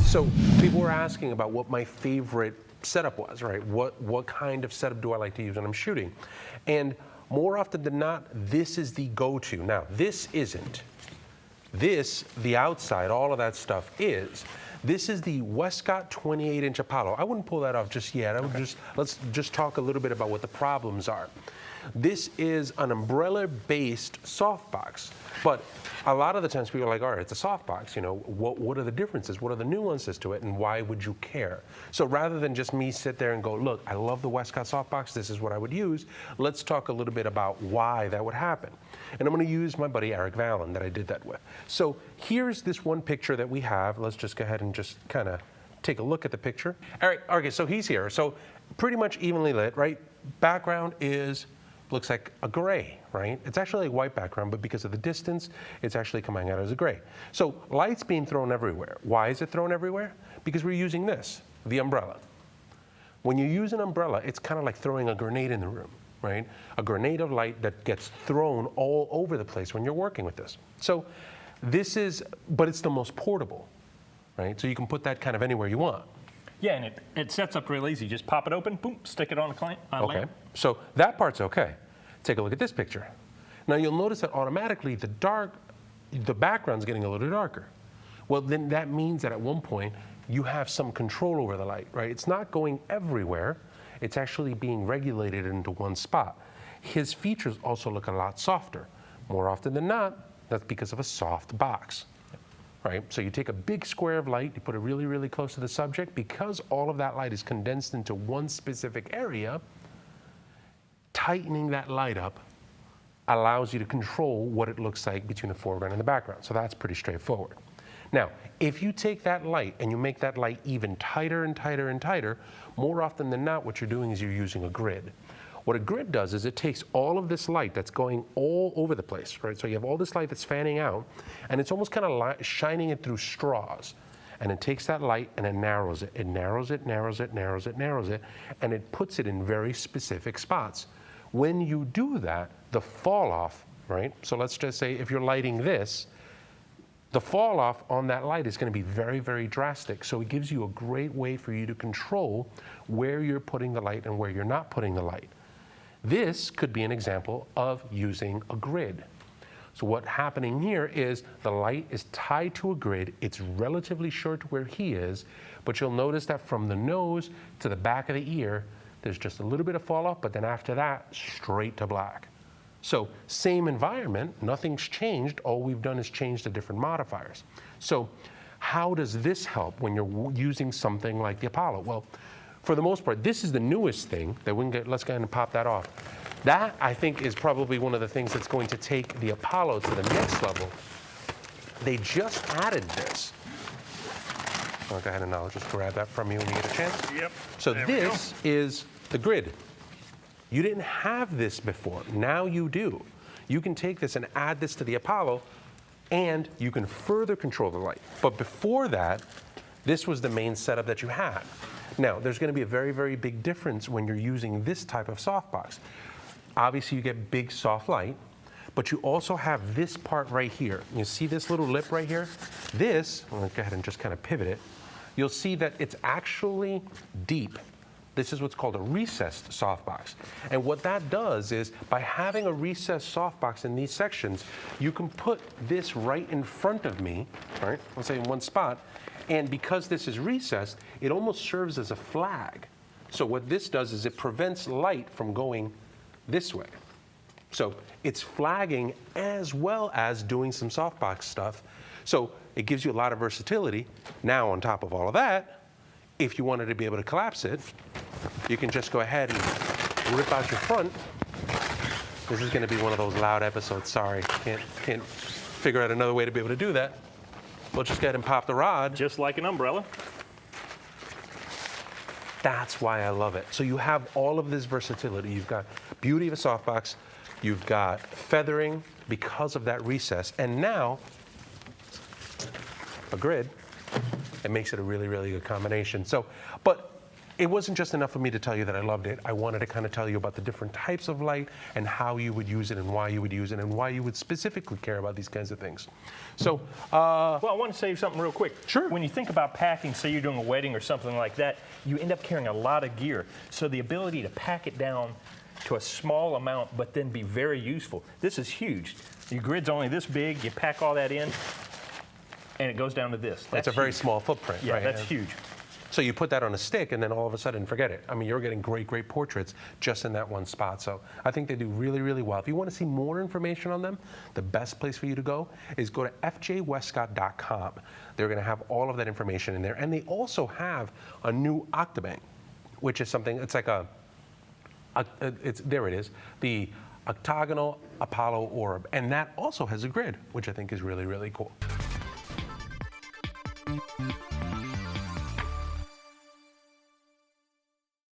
So people were asking about what my favorite setup was, right? What kind of setup do I like to use when I'm shooting? And more often than not, this is the go-to. Now, this isn't. This, the outside, all of that stuff is. This is the Westcott 28-inch Apollo. I wouldn't pull that off just yet. I would let's just talk a little bit about what the problems are. This is an umbrella-based softbox, but a lot of the times people are like, all right, it's a softbox, you know, what are the differences? What are the nuances to it, and why would you care? So rather than just me sit there and go, look, I love the Westcott softbox, this is what I would use, let's talk a little bit about why that would happen. And I'm going to use my buddy Eric Vallon that I did that with. So here's this one picture that we have. Let's just go ahead and just kind of take a look at the picture. Eric, okay, so he's here. So pretty much evenly lit, right? Background looks like a gray, right? It's actually a white background, but because of the distance, it's actually coming out as a gray. So light's being thrown everywhere. Why is it thrown everywhere? Because we're using this, the umbrella. When you use an umbrella, it's kind of like throwing a grenade in the room, right? A grenade of light that gets thrown all over the place when you're working with this. So this is, but it's the most portable, right? So you can put that kind of anywhere you want. Yeah, and it sets up real easy. Just pop it open, boom, stick it on a client. Okay, so that part's okay. Take a look at this picture. Now you'll notice that automatically the background's getting a little darker. Well, then that means that at one point you have some control over the light, right? It's not going everywhere. It's actually being regulated into one spot. His features also look a lot softer. More often than not, that's because of a soft box. Right? So you take a big square of light, you put it really, really close to the subject. Because all of that light is condensed into one specific area, tightening that light up allows you to control what it looks like between the foreground and the background. So that's pretty straightforward. Now, if you take that light and you make that light even tighter and tighter and tighter, more often than not, what you're doing is you're using a grid. What a grid does is it takes all of this light that's going all over the place, right? So you have all this light that's fanning out, and it's almost kind of shining it through straws. And it takes that light and it narrows it. It narrows it, narrows it, narrows it, narrows it, and it puts it in very specific spots. When you do that, the fall off, right? So let's just say if you're lighting this, the fall off on that light is going to be very, very drastic. So it gives you a great way for you to control where you're putting the light and where you're not putting the light. This could be an example of using a grid. So what's happening here is the light is tied to a grid. It's relatively short to where he is, but you'll notice that from the nose to the back of the ear, there's just a little bit of fall off, but then after that, straight to black. So same environment, nothing's changed. All we've done is change the different modifiers. So how does this help when you're using something like the Apollo? Well, for the most part, this is the newest thing that we can get. Let's go ahead and pop that off. That, I think, is probably one of the things that's going to take the Apollo to the next level. They just added this. I'll go ahead and I'll just grab that from you when you get a chance. Yep. So this is the grid. You didn't have this before. Now you do. You can take this and add this to the Apollo, and you can further control the light. But before that, this was the main setup that you had. Now, there's going to be a very, very big difference when you're using this type of softbox. Obviously, you get big, soft light, but you also have this part right here. You see this little lip right here? This, I'm going to go ahead and just kind of pivot it. You'll see that it's actually deep. This is what's called a recessed softbox. And what that does is, by having a recessed softbox in these sections, you can put this right in front of me, right? Let's say in one spot. And because this is recessed, it almost serves as a flag. So what this does is it prevents light from going this way. So it's flagging as well as doing some softbox stuff. So it gives you a lot of versatility. Now, on top of all of that, if you wanted to be able to collapse it, you can just go ahead and rip out your front. This is going to be one of those loud episodes. Sorry, can't figure out another way to be able to do that. We'll just go ahead and pop the rod. Just like an umbrella. That's why I love it. So you have all of this versatility. You've got beauty of a softbox. You've got feathering because of that recess. And now, a grid. It makes it a really, really good combination. So, but it wasn't just enough for me to tell you that I loved it. I wanted to kind of tell you about the different types of light and how you would use it and why you would use it and why you would specifically care about these kinds of things. So, Well, I want to say something real quick. Sure. When you think about packing, say you're doing a wedding or something like that, you end up carrying a lot of gear. So the ability to pack it down to a small amount, but then be very useful. This is huge. Your grid's only this big. You pack all that in, and it goes down to this. it's a very small footprint, Yeah, right? that's And huge. so you put that on a stick, and then all of a sudden, forget it. I mean, you're getting great, great portraits just in that one spot. So I think they do really, really well. If you want to see more information on them, the best place for you to go is go to fjwestcott.com. They're going to have all of that information in there. And they also have a new Octabank, which is something, it's like there it is, the octagonal Apollo orb. And that also has a grid, which I think is really, really cool.